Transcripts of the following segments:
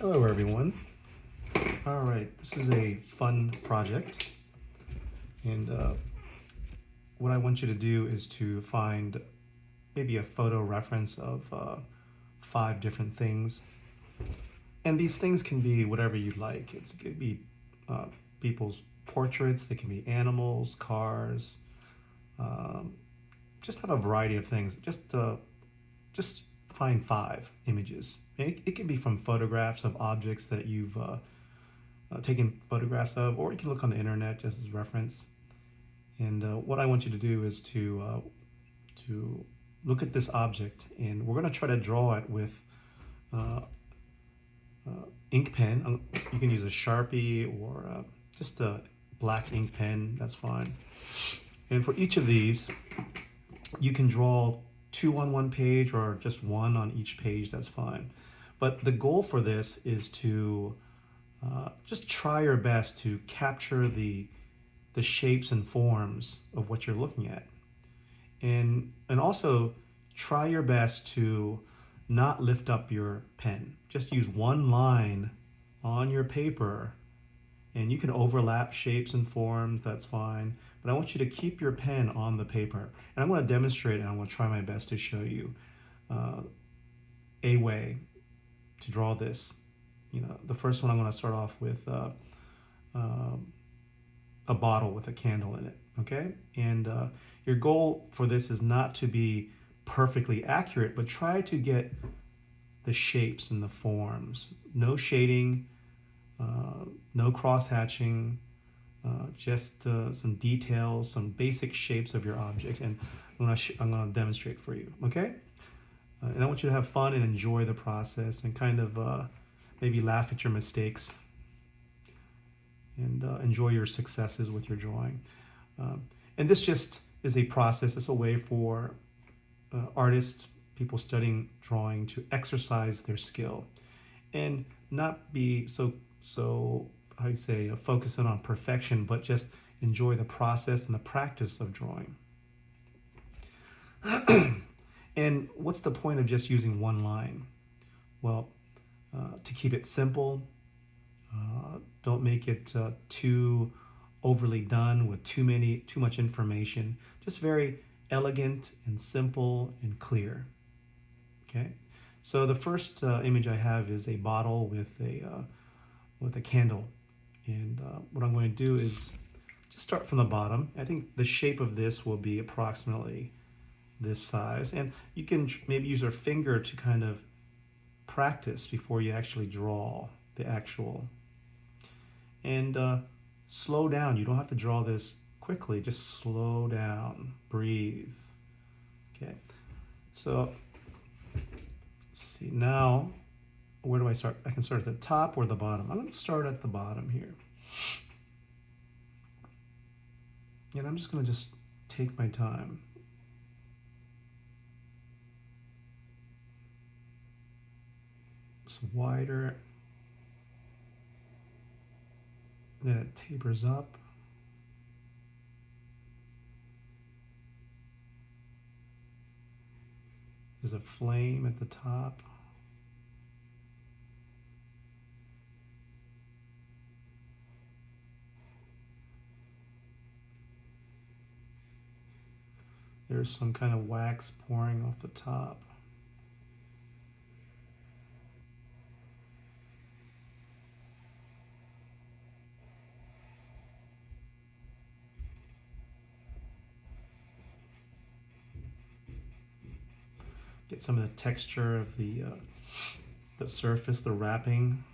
Hello everyone. All right, this is a fun project, and what I want you to do is to find maybe a photo reference of 5 different things, and these things can be whatever you like. It could be uh, people's portraits, they can be animals, cars, um, just have a variety of things. Just find 5 images. It can be from photographs of objects that you've taken photographs of, or you can look on the internet just as reference. And what I want you to do is to look at this object, and we're going to try to draw it with uh, ink pen. You can use a Sharpie or just a black ink pen. That's fine. And for each of these, you can draw 2 on one page or just 1 on each page. That's fine. But the goal for this is to just try your best to capture the shapes and forms of what you're looking at, and also try your best to not lift up your pen. Just use one line on your paper, and you can overlap shapes and forms. That's fine, but I want you to keep your pen on the paper, and I'm going to demonstrate, and I'm going to try my best to show you uh, a way to draw this. The first one I'm going to start off with uh, a bottle with a candle in it, okay? And your goal for this is not to be perfectly accurate, but try to get the shapes and the forms. No shading, no cross-hatching, just some details, some basic shapes of your object, and I'm gonna demonstrate for you, okay? And I want you to have fun and enjoy the process, and kind of maybe laugh at your mistakes, and enjoy your successes with your drawing. And this just is a process. It's a way for artists, people studying drawing, to exercise their skill and not be so how do you say focusing on perfection, but just enjoy the process and the practice of drawing. And what's the point of just using one line? Well, to keep it simple. Don't make it too overly done with too much information. Just very elegant and simple and clear. Okay. So the first image I have is a bottle with a candle, and what I'm going to do is just start from the bottom. I think the shape of this will be approximately this size, and you can maybe use your finger to kind of practice before you actually draw the actual. And slow down. You don't have to draw this quickly. Just slow down. Breathe. Okay. So, let's see. Now, where do I start? I can start at the top or the bottom. I'm going to start at the bottom here. And I'm just going to just take my time. It's wider. Then it tapers up. There's a flame at the top. There's some kind of wax pouring off the top. Get some of the texture of the surface, the wrapping.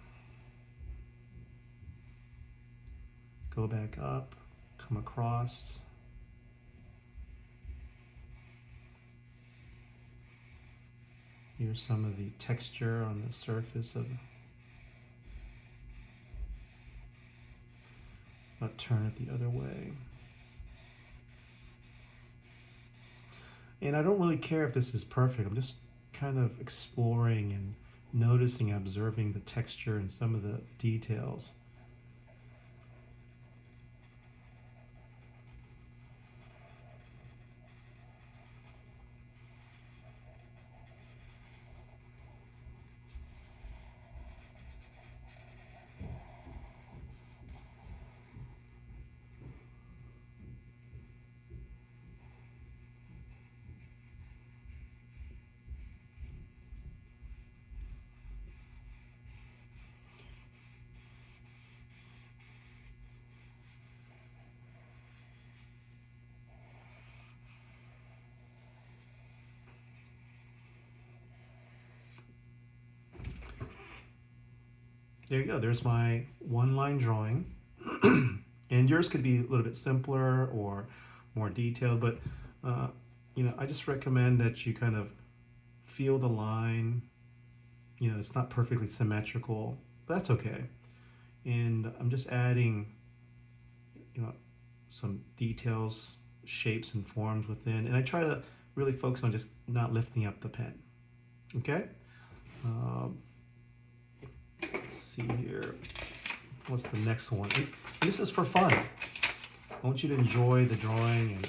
Go back up, come across. Here's some of the texture on the surface of. I'll turn it the other way. And I don't really care if this is perfect. I'm just kind of exploring and noticing, observing the texture and some of the details. there you go. There's my one-line drawing. And yours could be a little bit simpler or more detailed, but uh, I just recommend that you kind of feel the line. It's not perfectly symmetrical, but that's okay. And I'm just adding, you know, some details, shapes, and forms within, and I try to really focus on just not lifting up the pen. Okay. Um, let's see here. What's the next one? And this is for fun. I want you to enjoy the drawing, and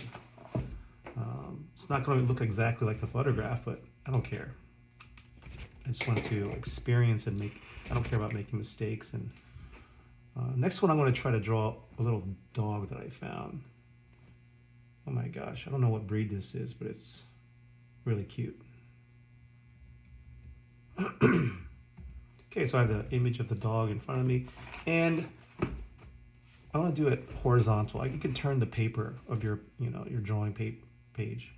it's not going to look exactly like the photograph, but I don't care. I just want to experience and make. I don't care about making mistakes. And next one, I'm going to try to draw a little dog that I found. Oh my gosh, I don't know what breed this is, but it's really cute. Okay, so I have the image of the dog in front of me, and I want to do it horizontal. You can turn the paper of your drawing page.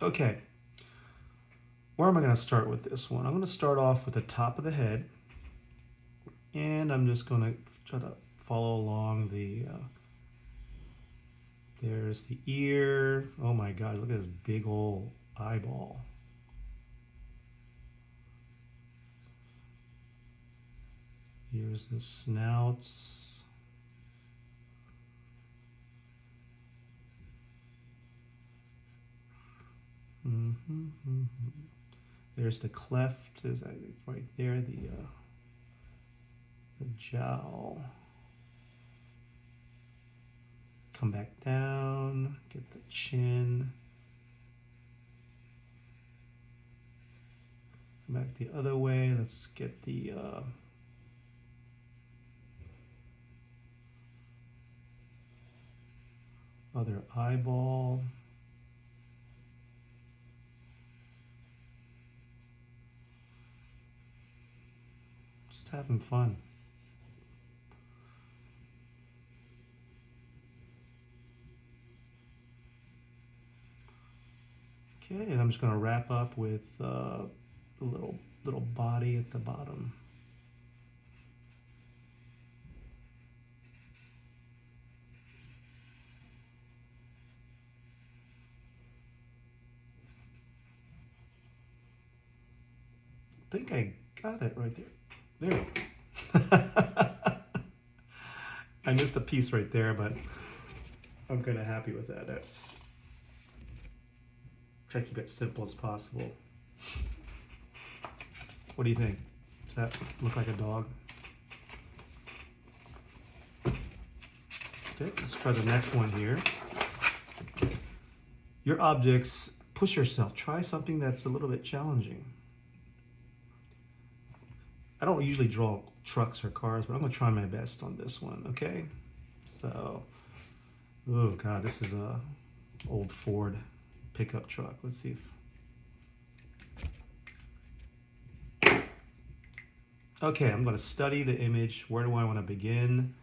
Okay, where am I going to start with this one? I'm going to start off with the top of the head, and I'm just going to try to follow along the. There's the ear. Oh my God! Look at this big old eyeball. Here's the snouts. There's the cleft. There's right there. The jowl. Come back down. Get the chin. Come back the other way. Let's get the other eyeball. Just having fun. Okay, and I'm just going to wrap up with a little body at the bottom. I think I got it right there. There. I missed a piece right there, but I'm kind of happy with that. That's try to keep it simple as possible. What do you think? Does that look like a dog? Okay, let's try the next one here. Your objects, push yourself. Try something that's a little bit challenging. I don't usually draw trucks or cars, but I'm gonna try my best on this one, okay? So, oh God, this is a old Ford pickup truck. Let's see if... Okay, I'm gonna study the image. Where do I wanna begin?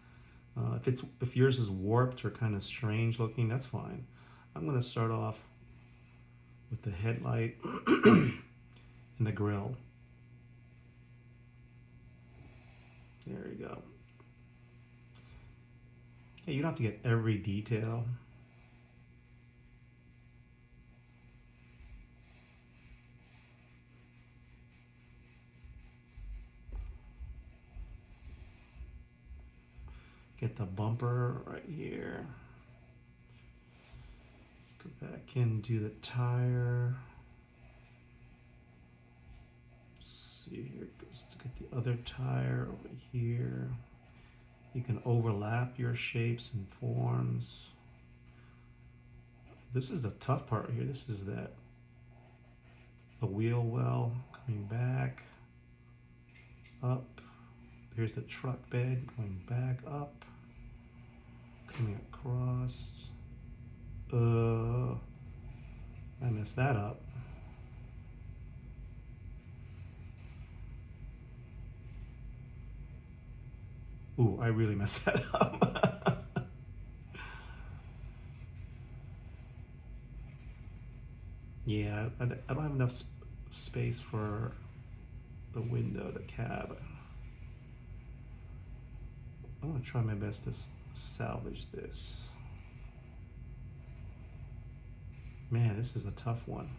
If yours is warped or kind of strange looking, that's fine. I'm gonna start off with the headlight and the grill. There you go. Hey, you don't have to get every detail. Get the bumper right here. Go back in, do the tire. See here, goes to get the other tire over here. You can overlap your shapes and forms. This is the tough part here. This is the wheel well coming back up. Here's the truck bed going back up, coming across. I messed that up. Ooh, I really messed that up. Yeah, I don't have enough space for the window, the cab. I'm gonna try my best to salvage this. Man, this is a tough one.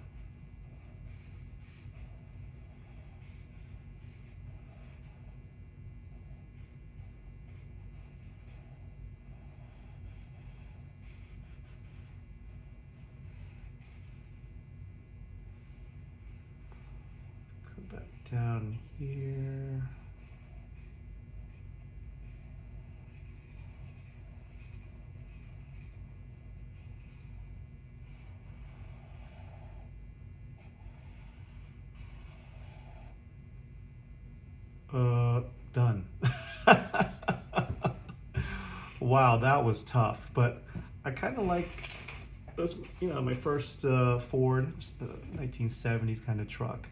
Come back down here. Done. Wow, that was tough, but I kind of like this, my first Ford 1970s kind of truck.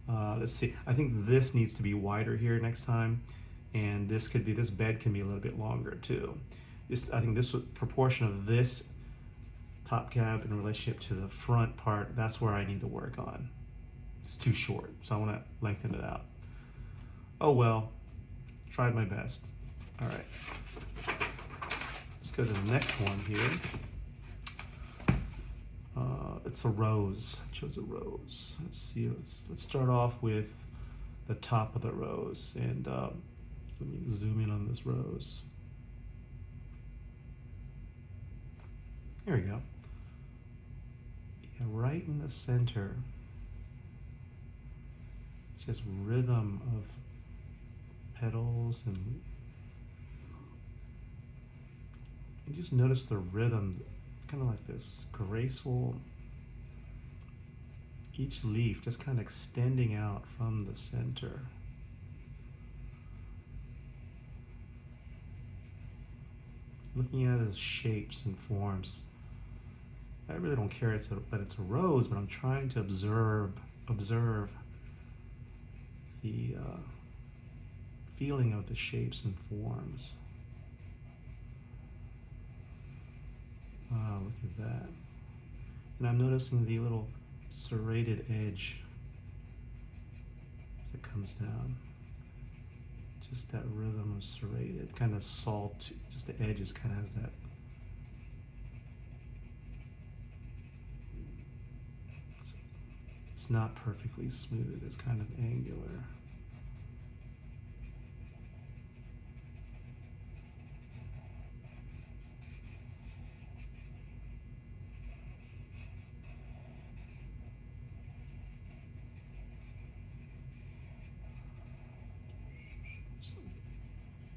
Let's see, I think this needs to be wider here next time, and this bed can be a little bit longer too. I think this proportion of this top cab in relationship to the front part, that's where I need to work on. It's too short, so I want to lengthen it out. Oh well, tried my best. All right, let's go to the next one here. It's a rose. I chose a rose. Let's see. Let's start off with the top of the rose, and let me zoom in on this rose. There we go. Yeah, right in the center. Just rhythm of petals, and you just notice the rhythm, kind of like this graceful, each leaf just kind of extending out from the center. Looking at it as shapes and forms. I really don't care that it's a rose, but I'm trying to observe the feeling of the shapes and forms. Wow, look at that. And I'm noticing the little serrated edge as it comes down. Just that rhythm of serrated, kind of salt, just the edges kind of has that. It's not perfectly smooth, it's kind of angular.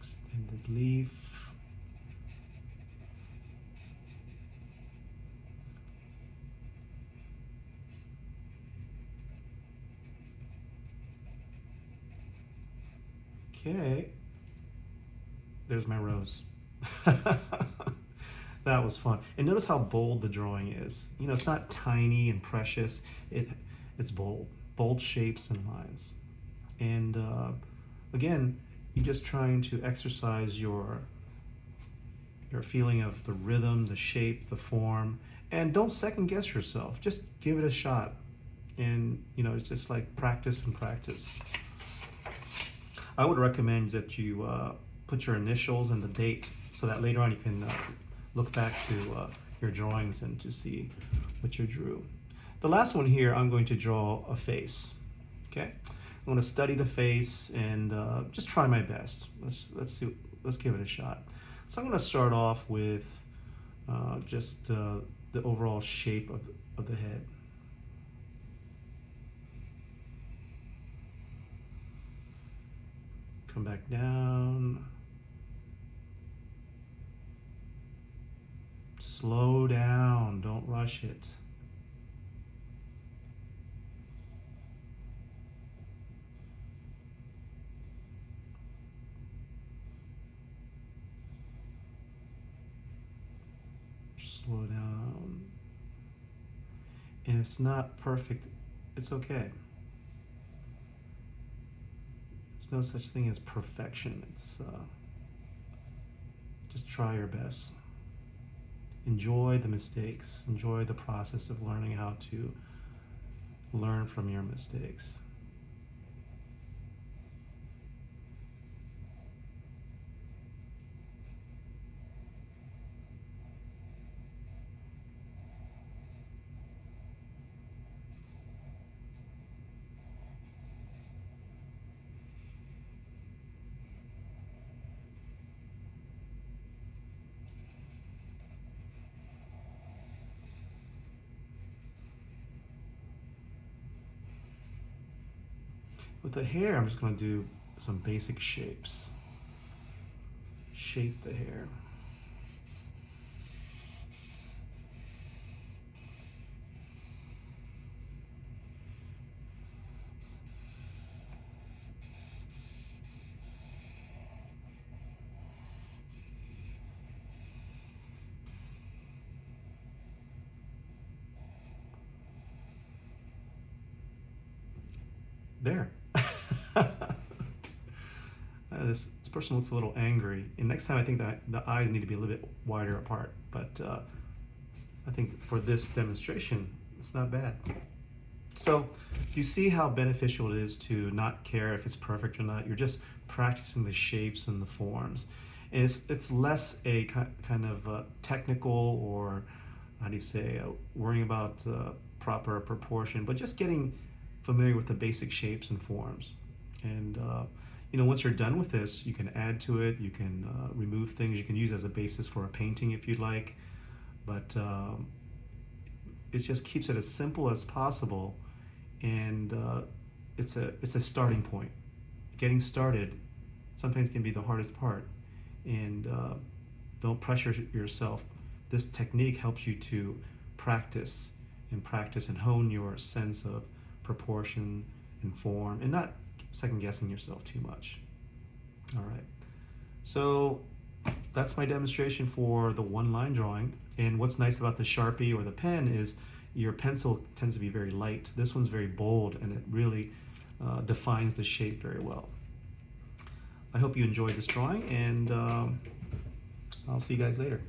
Extended leaf. Okay, there's my rose. That was fun. And notice how bold the drawing is. It's not tiny and precious. It's bold, bold shapes and lines. And again, you're just trying to exercise your feeling of the rhythm, the shape, the form, and don't second guess yourself. Just give it a shot. And it's just like practice and practice. I would recommend that you put your initials and the date so that later on you can look back to your drawings and to see what you drew. The last one here, I'm going to draw a face. Okay, I'm going to study the face and just try my best. Let's give it a shot. So I'm going to start off with just the overall shape of the head. Come back down. Slow down, don't rush it. Slow down. And if it's not perfect, it's okay. There's no such thing as perfection. It's just try your best. Enjoy the mistakes. Enjoy the process of learning how to learn from your mistakes. With the hair, I'm just going to do some basic shapes. Shape the hair. There. This person looks a little angry. And next time I think that the eyes need to be a little bit wider apart. But I think for this demonstration, it's not bad. So do you see how beneficial it is to not care if it's perfect or not? You're just practicing the shapes and the forms. And it's less a kind of technical, or how do you say, worrying about proper proportion, but just getting familiar with the basic shapes and forms. And once you're done with this, you can add to it, you can remove things, you can use as a basis for a painting if you'd like. But it just keeps it as simple as possible, and it's a starting point. Getting started sometimes can be the hardest part, and don't pressure yourself. This technique helps you to practice and hone your sense of proportion and form, and not second guessing yourself too much. All right, so that's my demonstration for the one line drawing. And what's nice about the Sharpie or the pen is your pencil tends to be very light. This one's very bold, and it really defines the shape very well. I hope you enjoyed this drawing, and I'll see you guys later.